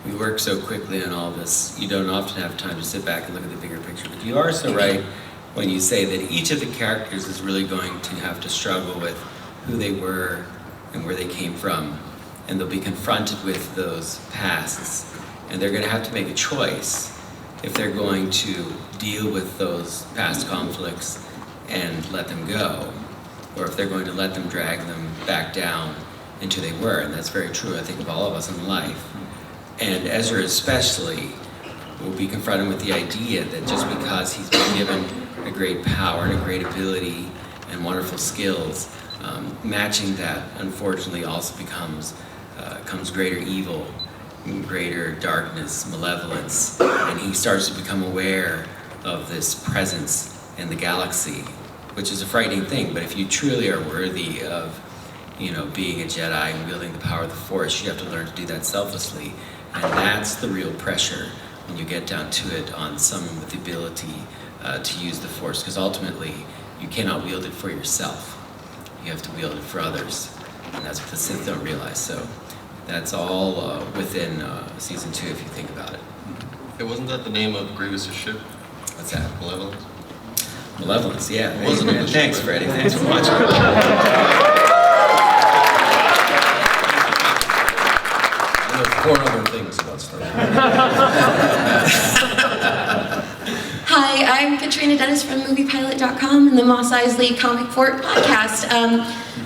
we work so quickly on all this, you don't often have time to sit back and look at the bigger picture. But you are so right when you say that each of the characters is really going to have to struggle with who they were and where they came from. And they'll be confronted with those pasts. And they're going to have to make a choice if they're going to deal with those past conflicts and let them go, or if they're going to let them drag them back down into they were. And that's very true, I think, of all of us in life. And Ezra especially will be confronted with the idea that just because he's been given a great power and a great ability and wonderful skills, matching that unfortunately also becomes greater evil, greater darkness, malevolence, and he starts to become aware of this presence in the galaxy, which is a frightening thing. But if you truly are worthy of, being a Jedi and wielding the power of the Force, you have to learn to do that selflessly. And that's the real pressure when you get down to it on someone with the ability to use the Force, because ultimately you cannot wield it for yourself. You have to wield it for others, and that's what the Sith don't realize. So that's all within Season 2 if you think about it. It wasn't that the name of Grievous's ship? What's that? Malevolence? Malevolence, yeah. It wasn't on the ship, Thanks, right? Freddie. Thanks for watching. Four other things about Star Wars. Hi, I'm Katrina Dennis from MoviePilot.com and the Mos Eisley Comic Fort podcast.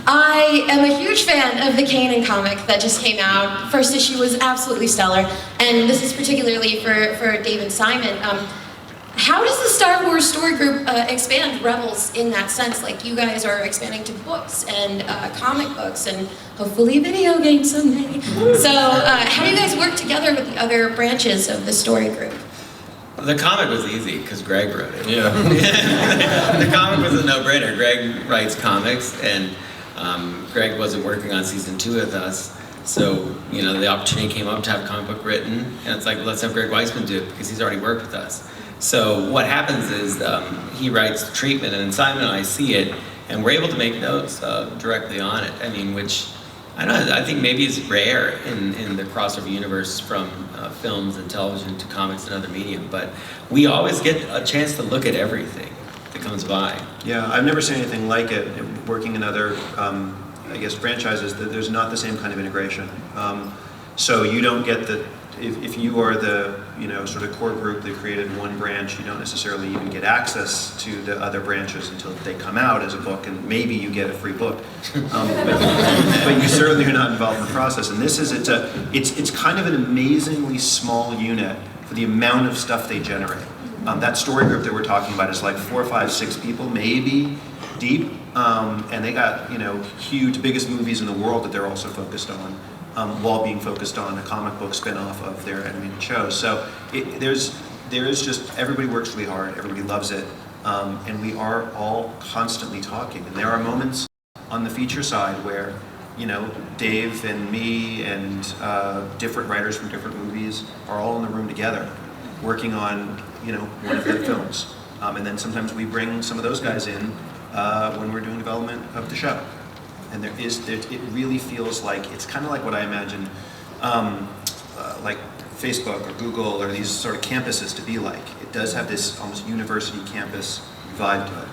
I am a huge fan of the Kanan comic that just came out. First issue was absolutely stellar, and this is particularly for Dave and Simon. How does the Star Wars story group expand Rebels in that sense? Like, you guys are expanding to books and comic books and hopefully video games someday. So how do you guys work together with the other branches of the story group? The comic was easy because Greg wrote it. Yeah. The comic was a no-brainer. Greg writes comics, and Greg wasn't working on Season 2 with us. So, the opportunity came up to have a comic book written, and it's like, let's have Greg Weisman do it because he's already worked with us. So what happens is he writes the treatment, and then Simon and I see it, and we're able to make notes directly on it. I mean, which I think maybe is rare in the crossover universe from films and television to comics and other medium. But we always get a chance to look at everything that comes by. Yeah, I've never seen anything like it. Working in other, franchises, there's not the same kind of integration. So you don't get the. If you are the sort of core group that created one branch, you don't necessarily even get access to the other branches until they come out as a book, and maybe you get a free book. But you certainly are not involved in the process. And this is it's kind of an amazingly small unit for the amount of stuff they generate. That story group that we're talking about is like 4, 5, 6 people maybe deep, and they got huge, biggest movies in the world that they're also focused on. While being focused on a comic book spin-off of their animated show. So there is just, everybody works really hard, everybody loves it, and we are all constantly talking. And there are moments on the feature side where, Dave and me and different writers from different movies are all in the room together, working on, one of their films. And then sometimes we bring some of those guys in when we're doing development of the show. And it really feels like, it's kind of like what I imagine like Facebook or Google or these sort of campuses to be like. It does have this almost university campus vibe to it.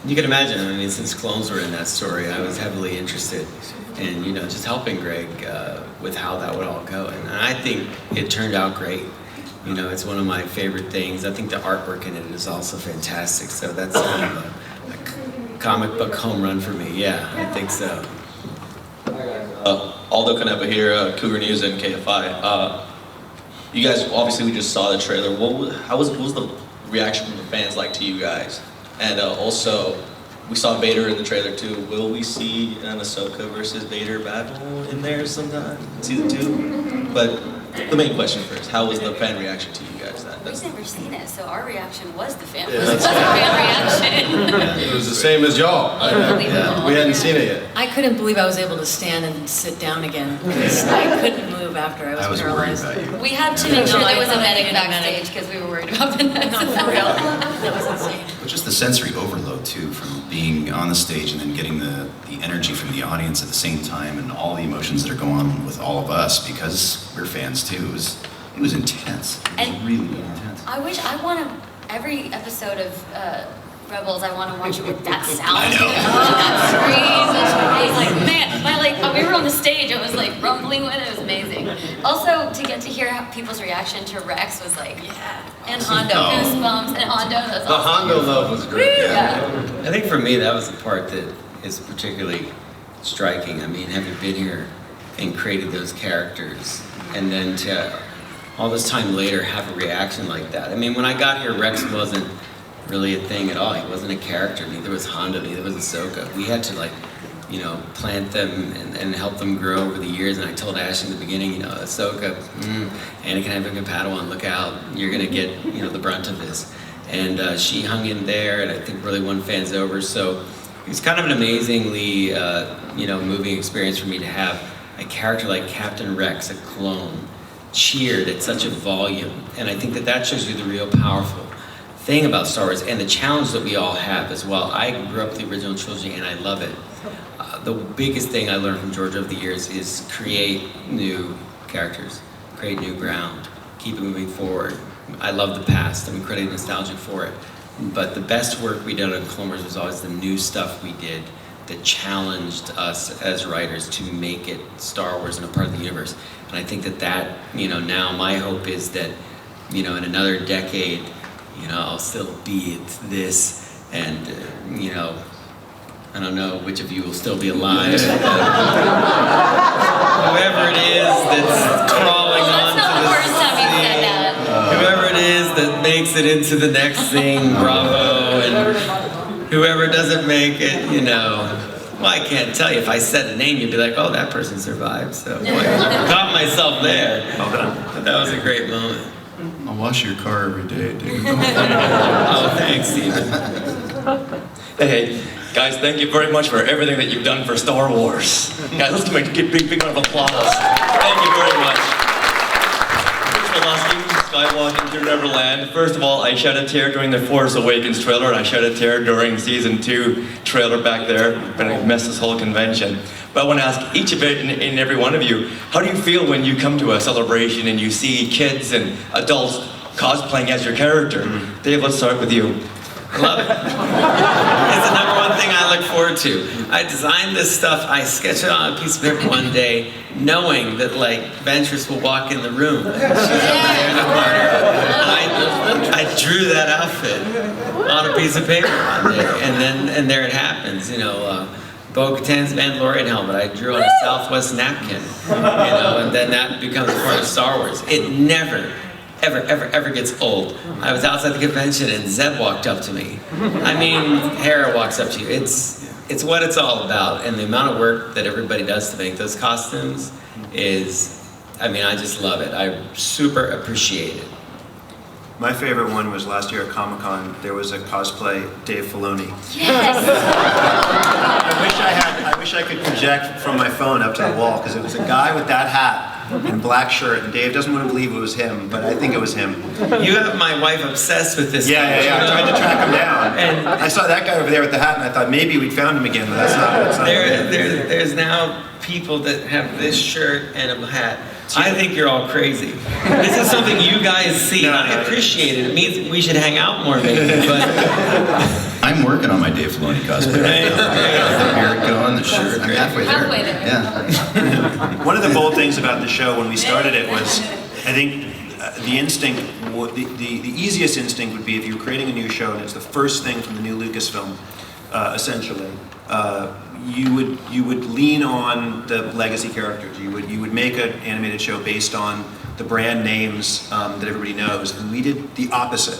You can imagine, I mean, since clones were in that story, I was heavily interested in, you know, just helping Greg with how that would all go. And I think it turned out great. You know, it's one of my favorite things. I think the artwork in it is also fantastic. So that's kind of a comic book home run for me. Yeah, I think so. Aldo Canepa here, Cougar News and KFI. You guys, obviously we just saw the trailer. What was the reaction from the fans like to you guys? And also, we saw Vader in the trailer too. Will we see an Ahsoka versus Vader battle in there sometime in season 2? But the main question first, how was the fan reaction to you guys? We've never seen it, so our reaction was the fan. Yeah, was the fan reaction. It was the same as y'all. We hadn't seen it yet. I couldn't believe I was able to stand and sit down again because I couldn't move after I was paralyzed. We had to make sure there was a medic backstage because we were worried about Vanessa. No, for real. That was insane. But just the sensory overload too, from being on the stage and then getting the energy from the audience at the same time, and all the emotions that are going on with all of us because we're fans too. It was intense. It was really intense. I want to, every episode of Rebels, I want to watch it with that sound. I know. That scream. It's like, man, we were on the stage, it was like rumbling with it. It was amazing. Also, to get to hear people's reaction to Rex was like, yeah. And Hondo, goosebumps, and Hondo, that's The awesome. Hondo love was great. Yeah. I think for me, that was the part that is particularly striking. I mean, having been here and created those characters, and then to all this time later have a reaction like that. I mean, when I got here, Rex wasn't really a thing at all. He wasn't a character. Neither was Hondo. Neither was Ahsoka. We had to plant them and help them grow over the years. And I told Ash in the beginning, you know, Ahsoka, Anakin having a Padawan, look out. You're gonna get, you know, the brunt of this. And she hung in there, and I think really won fans over. So it was kind of an amazingly, moving experience for me to have a character like Captain Rex, a clone, cheered at such a volume. And I think that shows you the real powerful thing about Star Wars and the challenge that we all have as well. I grew up with the original trilogy and I love it. The biggest thing I learned from George over the years is create new characters, create new ground, keep it moving forward. I love the past, I'm incredibly nostalgic for it. But the best work we did on Clone Wars was always the new stuff we did that challenged us as writers to make it Star Wars and a part of the universe. And I think that now my hope is that, in another decade, I'll still be this, and, I don't know which of you will still be alive. Whoever it is that's crawling onto whoever it is that makes it into the next thing, bravo, and whoever doesn't make it, well, I can't tell you. If I said a name, you'd be like, oh, that person survived. So I caught myself there. But that was a great moment. I'll wash your car every day, dude. Oh, thanks, Steven. Hey, guys, thank you very much for everything that you've done for Star Wars. Guys, let's give a big round of applause. Thank you very much. Skywalking through Neverland. First of all, I shed a tear during the Force Awakens trailer, and I shed a tear during Season 2 trailer back there, when I messed this whole convention. But I want to ask each of it and every one of you, how do you feel when you come to a celebration and you see kids and adults cosplaying as your character? Dave, let's start with you. I love it. It's the number one thing I look forward to. I designed this stuff, I sketched it on a piece of paper one day, knowing that Ventress will walk in the room. She's over there in the corner. I drew that outfit on a piece of paper one day, and there it happens. Bo-Katan's Mandalorian helmet, I drew on a Southwest napkin, and then that becomes part of Star Wars. It never, ever gets old. I was outside the convention and Zeb walked up to me. I mean, Hera walks up to you. It's what it's all about, and the amount of work that everybody does to make those costumes is, I just love it. I super appreciate it. My favorite one was last year at Comic-Con. There was a cosplay Dave Filoni. Yes! I wish I could project from my phone up to the wall, because it was a guy with that hat and black shirt, and Dave doesn't want to believe it was him, but I think it was him. You have my wife obsessed with this guy. Yeah. I tried to track him down. And I saw that guy over there with the hat, and I thought maybe we'd found him again, but that's not. There's now people that have this shirt and a hat. I think you're all crazy. This is something you guys see. I appreciate it. It means we should hang out more, maybe. But I'm working on my Dave Filoni cosplay right now. The beard going, the shirt. I'm halfway there. Yeah. One of the bold things about the show when we started it was, I think the instinct, the easiest instinct would be if you were creating a new show and it's the first thing from the new Lucasfilm, essentially. You would lean on the legacy characters. You would make an animated show based on the brand names that everybody knows, and we did the opposite.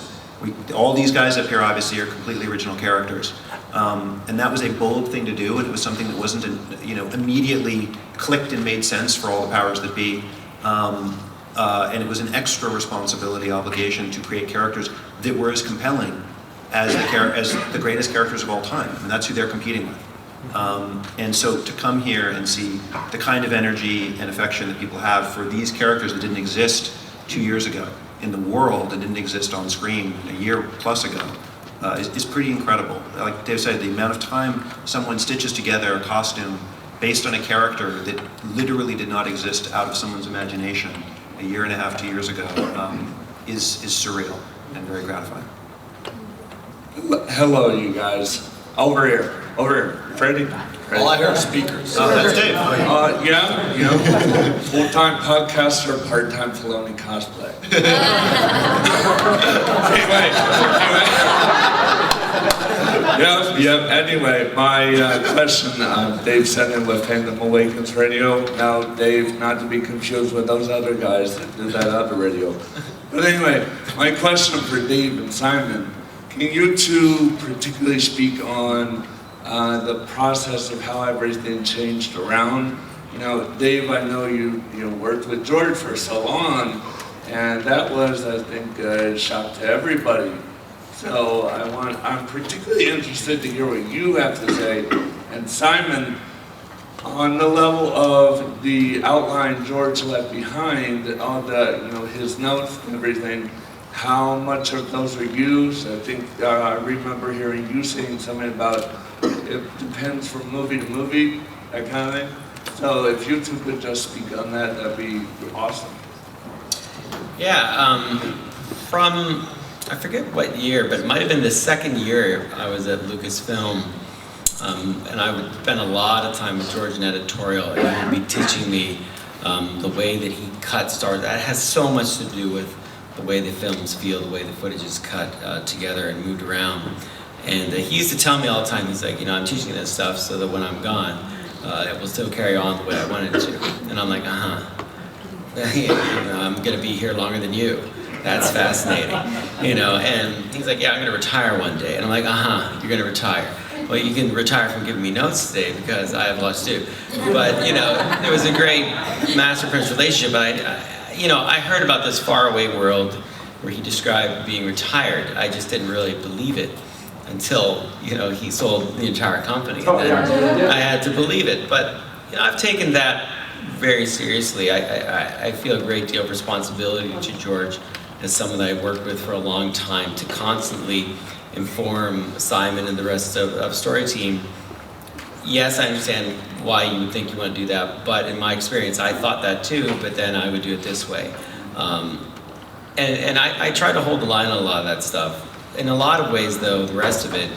All these guys up here obviously are completely original characters, and that was a bold thing to do, and it was something that wasn't immediately clicked and made sense for all the powers that be, and it was an extra responsibility, obligation to create characters that were as compelling as the greatest characters of all time, and that's who they're competing with. And so to come here and see the kind of energy and affection that people have for these characters that didn't exist 2 years ago in the world, that didn't exist on screen a year plus ago, is pretty incredible. Like Dave said, the amount of time someone stitches together a costume based on a character that literally did not exist out of someone's imagination a year and a half, 2 years ago, is surreal and very gratifying. Hello, you guys. Over here. Freddie? All I heard is speakers. Oh, that's Dave. Full-time podcaster, part-time Filoni cosplay. Anyway, my question, Dave sent in with Fandom Awakens Radio. Now, Dave, not to be confused with those other guys that do that other radio. But anyway, my question for Dave and Simon, can you two particularly speak on the process of how everything changed around? Dave, I know you worked with George for so long, and that was, I think, a shock to everybody. So I'm particularly interested to hear what you have to say. And Simon, on the level of the outline George left behind, all the his notes and everything, how much of those are used? I think I remember hearing you saying something about it depends from movie to movie, that kind of thing. So if you two could just speak on that, that'd be awesome. yeah, from, I forget what year, but it might have been the second year I was at Lucasfilm, and I would spend a lot of time with George in editorial, and he would be teaching me the way that he cut Star Wars. That has so much to do with the way the films feel, the way the footage is cut together and moved around. And he used to tell me all the time, he's like, I'm teaching this stuff so that when I'm gone, it will still carry on the way I want it to. And I'm like, I'm going to be here longer than you. That's fascinating. And he's like, yeah, I'm going to retire one day. And I'm like, you're going to retire. Well, you can retire from giving me notes today because I have lots to do. But, it was a great master-prince relationship. But I heard about this faraway world where he described being retired. I just didn't really believe it until, he sold the entire company. And then I had to believe it. But, I've taken that very seriously. I feel a great deal of responsibility to George as someone that I worked with for a long time to constantly inform Simon and the rest of Story Team. Yes, I understand why you would think you want to do that, but in my experience, I thought that too, but then I would do it this way. And I try to hold the line on a lot of that stuff. In a lot of ways, though, the rest of it,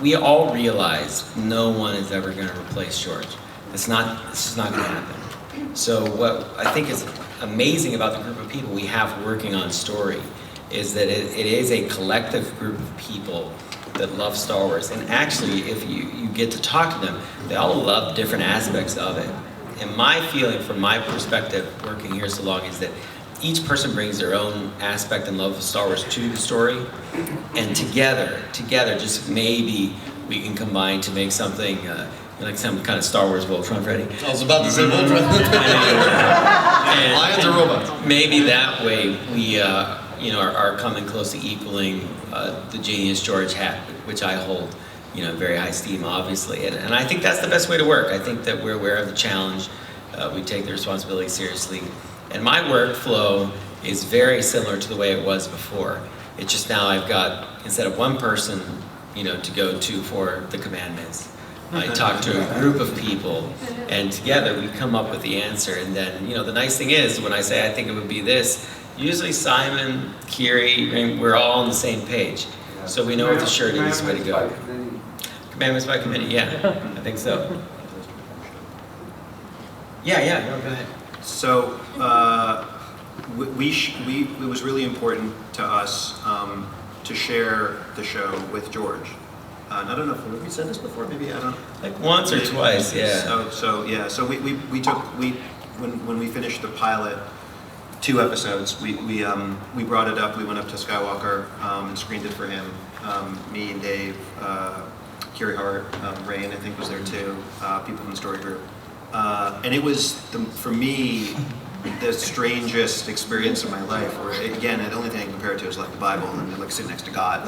we all realize no one is ever going to replace George. This is not going to happen. So what I think is amazing about the group of people we have working on Story is that it is a collective group of people that love Star Wars. And actually, if you get to talk to them, they all love different aspects of it. And my feeling from my perspective, working here so long, is that each person brings their own aspect and love of Star Wars to the story. And together, just maybe we can combine to make something like some kind of Star Wars Voltron, Freddie. I was about to say Voltron. Lions or robots? Maybe that way we are coming close to equaling the genius George had, which I hold in very high esteem, obviously. And I think that's the best way to work. I think that we're aware of the challenge. We take the responsibility seriously. And my workflow is very similar to the way it was before. It's just now I've got, instead of one person, to go to for the commandments, I talk to a group of people, and together we come up with the answer. And then, the nice thing is, when I say I think it would be this, usually Simon, Kiri, we're all on the same page. So we know what the shirt is, way to go. Commandments by committee, yeah, I think so. Yeah, no, go ahead. So, it was really important to us to share the show with George. I don't know if we said this before. Maybe I don't. Like once or twice, yeah. So when we finished the pilot 2 episodes, we brought it up. We went up to Skywalker and screened it for him. Me and Dave, Kiri Hart, Wren, I think was there too. People from the story group, and it was for me the strangest experience of my life. Where again, the only thing I can compare it to is like the Bible, and you're like sitting next to God.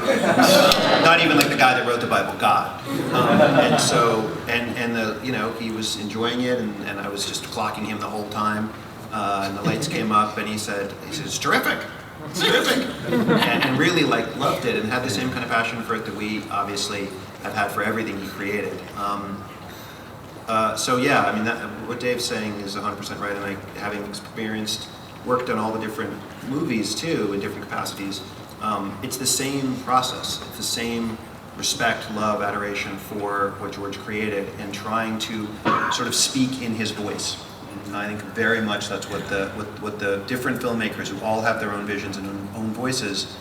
Not even like the guy that wrote the Bible, God. And so, he was enjoying it, and I was just clocking him the whole time. And the lights came up, and he said, "It's terrific, it's terrific," and really loved it, and had the same kind of passion for it that we obviously have had for everything he created. What Dave's saying is 100% right, and having worked on all the different movies too, in different capacities, it's the same process. It's the same respect, love, adoration for what George created, and trying to sort of speak in his voice. And I think very much that's what the different filmmakers who all have their own visions and own voices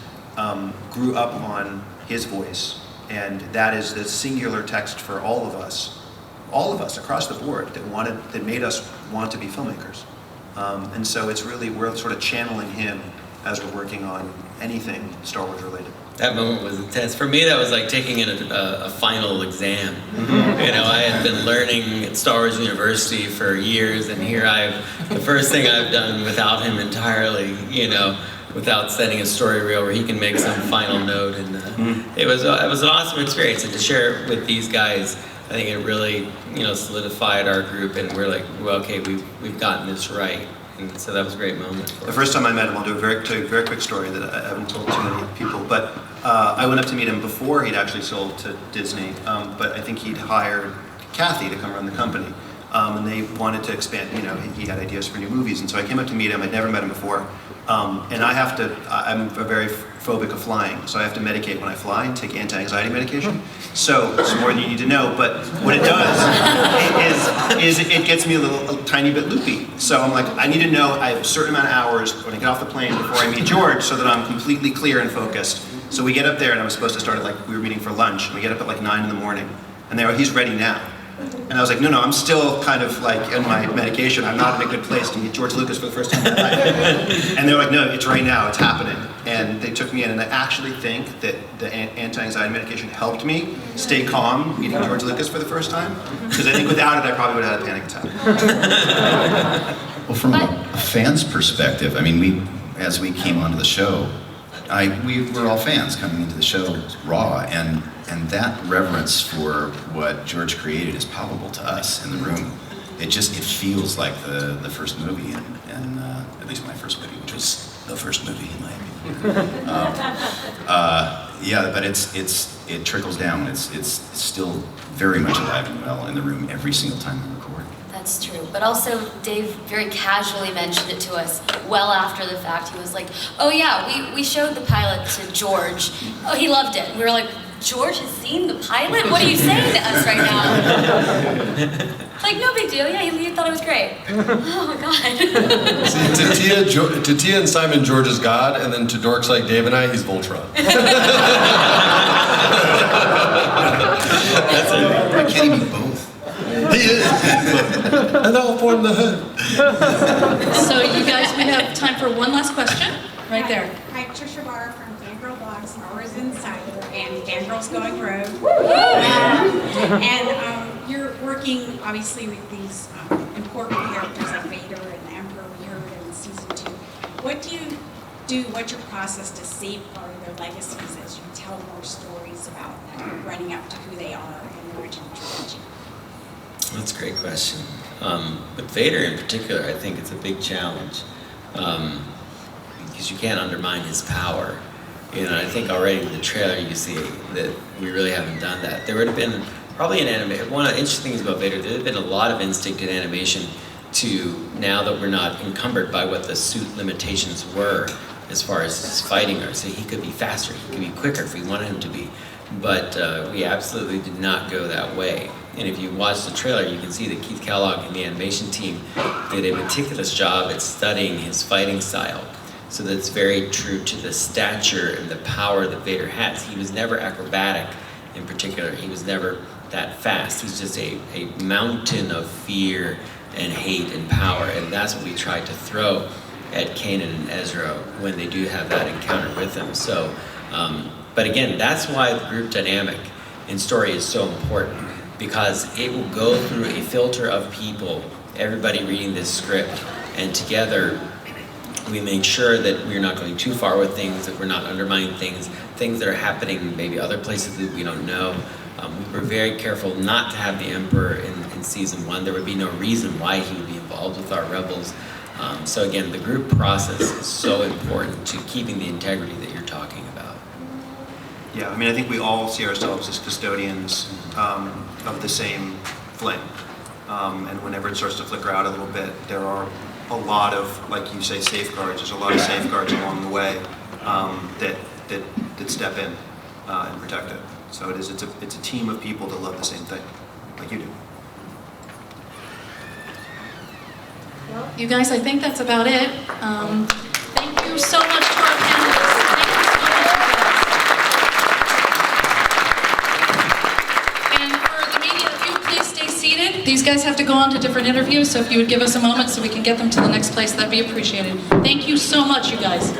grew up on his voice, and that is the singular text for all of us across the board that made us want to be filmmakers. And so it's really, we're sort of channeling him as we're working on anything Star Wars related. That moment was intense. For me, that was like taking in a final exam. I had been learning at Star Wars University for years, and here the first thing I've done without him entirely, without setting a story reel where he can make some final note. And it was an awesome experience, and to share it with these guys, I think it really, solidified our group, and we're like, well, okay, we've gotten this right. And so that was a great moment for us. The first time I met him, I'll do a very quick story that I haven't told too many people, but I went up to meet him before he'd actually sold to Disney, but I think he'd hired Kathy to come run the company, and they wanted to expand, he had ideas for new movies, and so I came up to meet him. I'd never met him before, and I'm very phobic of flying, so I have to medicate when I fly and take anti-anxiety medication. So it's more than you need to know, but what it does is it gets me a tiny bit loopy. So I'm like, I need to know I have a certain amount of hours when I get off the plane before I meet George, so that I'm completely clear and focused. So we get up there, and I was supposed to start at we were meeting for lunch, and we get up at 9 in the morning, and they were, he's ready now. And I was like, no, I'm still kind of in my medication. I'm not in a good place to meet George Lucas for the first time in my life. And they were like, no, it's right now, it's happening. And they took me in, and I actually think that the anti-anxiety medication helped me stay calm meeting George Lucas for the first time. Because I think without it, I probably would have had a panic attack. Well, from a fan's perspective, as we came onto the show, we were all fans coming into the show raw, and that reverence for what George created is palpable to us in the room. It feels like the first movie, and at least my first movie, which was the first movie in my opinion. But it trickles down. It's still very much alive and well in the room every single time we record. That's true. But also, Dave very casually mentioned it to us well after the fact. He was like, oh yeah, we showed the pilot to George. Oh, he loved it. And we were like, George has seen the pilot? What are you saying to us right now? Like, no big deal. Yeah, he thought it was great. Oh my God. See, to Tiya and Simon, George is God, and then to dorks like Dave and I, he's Voltron. I can't even both. He is. And I'll form the hood. So you guys, we have time for one last question. Right there. Hi, Trisha Barr from Fangirl Blogs, Star Wars Insider, and Fangirls Going Rogue. You're working, obviously, with these important characters like Vader and the Emperor we heard in Season 2. What do you do, what's your process to safeguard their legacies as you tell more stories about them, running up to who they are in the original trilogy? That's a great question. With Vader in particular, I think it's a big challenge. Because you can't undermine his power. I think already in the trailer you see that we really haven't done that. There would have been probably in animation, one of the interesting things about Vader, there have been a lot of instinct in animation to now that we're not encumbered by what the suit limitations were as far as his fighting are. So he could be faster, he could be quicker if we wanted him to be. But we absolutely did not go that way. And if you watch the trailer, you can see that Keith Kellogg and the animation team did a meticulous job at studying his fighting style. So that's very true to the stature and the power that Vader has. He was never acrobatic in particular. He was never that fast. He's just a mountain of fear and hate and power. And that's what we tried to throw at Kanan and Ezra when they do have that encounter with him. So, but again, that's why the group dynamic in story is so important, because it will go through a filter of people, everybody reading this script, and together we make sure that we're not going too far with things, that we're not undermining things that are happening maybe other places that we don't know. We were very careful not to have the Emperor in season 1. There would be no reason why he would be involved with our rebels. So again, the group process is so important to keeping the integrity that you're talking about. Yeah, I mean, I think we all see ourselves as custodians of the same flame. And whenever it starts to flicker out a little bit, there are a lot of, like you say, safeguards. There's a lot of safeguards along the way that step in and protect it. So it's a team of people that love the same thing, like you do. Well, you guys, I think that's about it. Thank you so much to our panelists. Thank you so much, you guys. And for the media, if you please stay seated. These guys have to go on to different interviews, so if you would give us a moment so we can get them to the next place, that'd be appreciated. Thank you so much, you guys.